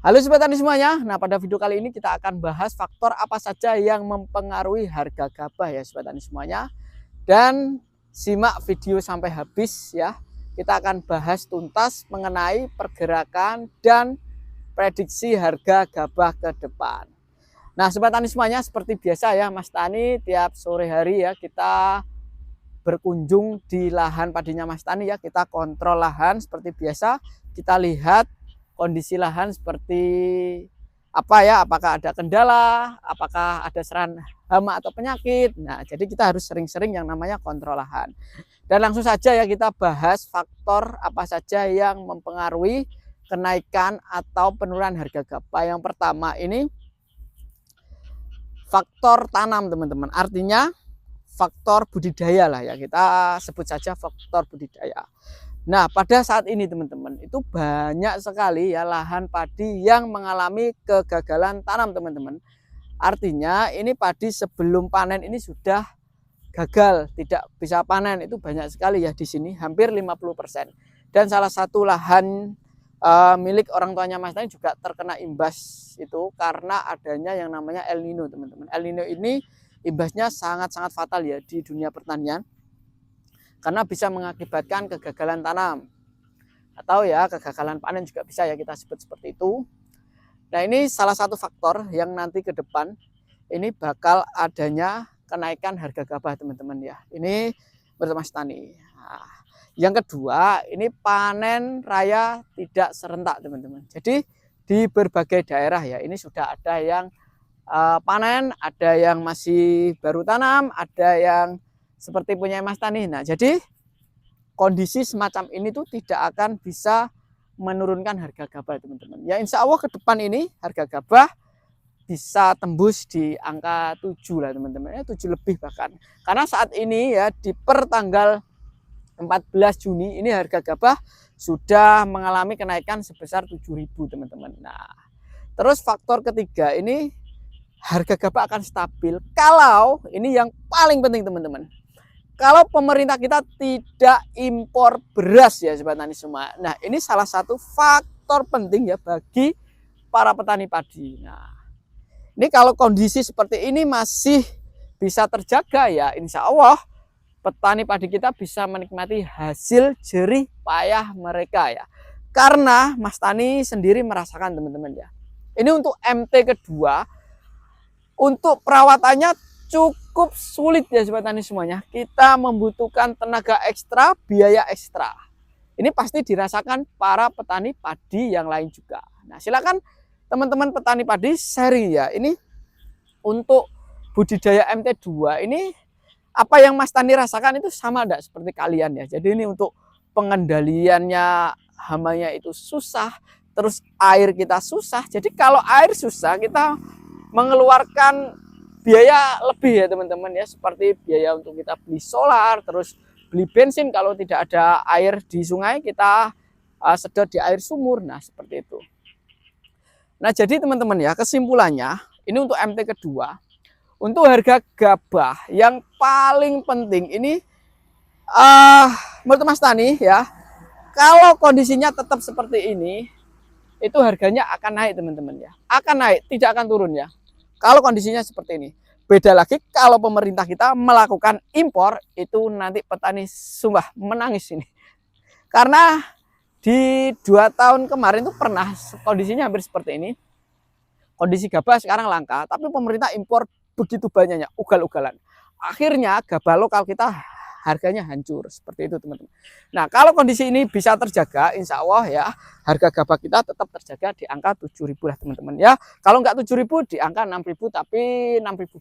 Halo Sobat Tani semuanya. Nah, pada video kali ini kita akan bahas faktor apa saja yang mempengaruhi harga gabah ya Sobat Tani semuanya. Dan simak video sampai habis ya. Kita akan bahas tuntas mengenai pergerakan dan prediksi harga gabah ke depan. Nah, Sobat Tani semuanya, seperti biasa ya Mas Tani, tiap sore hari ya kita berkunjung di lahan padinya Mas Tani ya. Kita kontrol lahan seperti biasa. Kita lihat kondisi lahan seperti apa ya, apakah ada kendala, apakah ada serangan hama atau penyakit. Nah, jadi kita harus sering-sering yang namanya kontrol lahan. Dan langsung saja ya kita bahas faktor apa saja yang mempengaruhi kenaikan atau penurunan harga gabah. Yang pertama ini faktor tanam teman-teman. Artinya faktor budidaya lah ya, kita sebut saja faktor budidaya. Nah, pada saat ini teman-teman, itu banyak sekali ya lahan padi yang mengalami kegagalan tanam teman-teman. Artinya ini padi sebelum panen ini sudah gagal, tidak bisa panen. Itu banyak sekali ya di sini, hampir 50%. Dan salah satu lahan milik orang tuanya Mas Tani juga terkena imbas itu karena adanya yang namanya El Nino teman-teman. El Nino ini imbasnya sangat-sangat fatal ya di dunia pertanian. Karena bisa mengakibatkan kegagalan tanam atau ya kegagalan panen juga bisa ya kita sebut seperti itu. Nah, ini salah satu faktor yang nanti ke depan ini bakal adanya kenaikan harga gabah teman-teman ya. Ini menurut Mas Tani. Nah, yang kedua ini panen raya tidak serentak teman-teman. Jadi di berbagai daerah ya ini sudah ada yang panen, ada yang masih baru tanam, ada yang seperti punya Mas Tani. Nah, jadi kondisi semacam ini tuh tidak akan bisa menurunkan harga gabah teman-teman. Ya insya Allah ke depan ini harga gabah bisa tembus di angka 7 lah teman-teman. Ya 7 lebih bahkan. Karena saat ini ya di per tanggal 14 Juni ini harga gabah sudah mengalami kenaikan sebesar 7.000 teman-teman. Nah, terus faktor ketiga ini harga gabah akan stabil kalau ini yang paling penting teman-teman. Kalau pemerintah kita tidak impor beras ya Sobat Tani semua. Nah, ini salah satu faktor penting ya bagi para petani padi. Nah, ini kalau kondisi seperti ini masih bisa terjaga ya insya Allah petani padi kita bisa menikmati hasil jerih payah mereka ya. Karena Mas Tani sendiri merasakan teman-teman ya. Ini untuk MT kedua, untuk perawatannya cukup sulit ya Sobat Tani semuanya. Kita membutuhkan tenaga ekstra, biaya ekstra. Ini pasti dirasakan para petani padi yang lain juga. Nah, silakan teman-teman petani padi sharing ya. Ini untuk budidaya MT2 ini apa yang Mas Tani rasakan itu sama enggak seperti kalian ya. Jadi ini untuk pengendaliannya hamanya itu susah, terus air kita susah. Jadi kalau air susah kita mengeluarkan biaya lebih ya teman-teman ya, seperti biaya untuk kita beli solar, terus beli bensin kalau tidak ada air di sungai kita sedot di air sumur. Nah, seperti itu. Nah, jadi teman-teman ya, kesimpulannya ini untuk MT kedua, untuk harga gabah yang paling penting ini menurut Mas Tani ya, kalau kondisinya tetap seperti ini itu harganya akan naik teman-teman ya, akan naik, tidak akan turun ya. Kalau kondisinya seperti ini. Beda lagi kalau pemerintah kita melakukan impor, itu nanti petani sumpah menangis ini. Karena di 2 tahun kemarin itu pernah kondisinya hampir seperti ini. Kondisi gabah sekarang langka, tapi pemerintah impor begitu banyaknya, ugal-ugalan. Akhirnya gabah lokal kita harganya hancur seperti itu teman-teman. Nah, kalau kondisi ini bisa terjaga, insya Allah ya harga gabah kita tetap terjaga di angka 7.000 lah teman-teman ya. Kalau nggak 7.000 di angka 6.000, tapi 6.000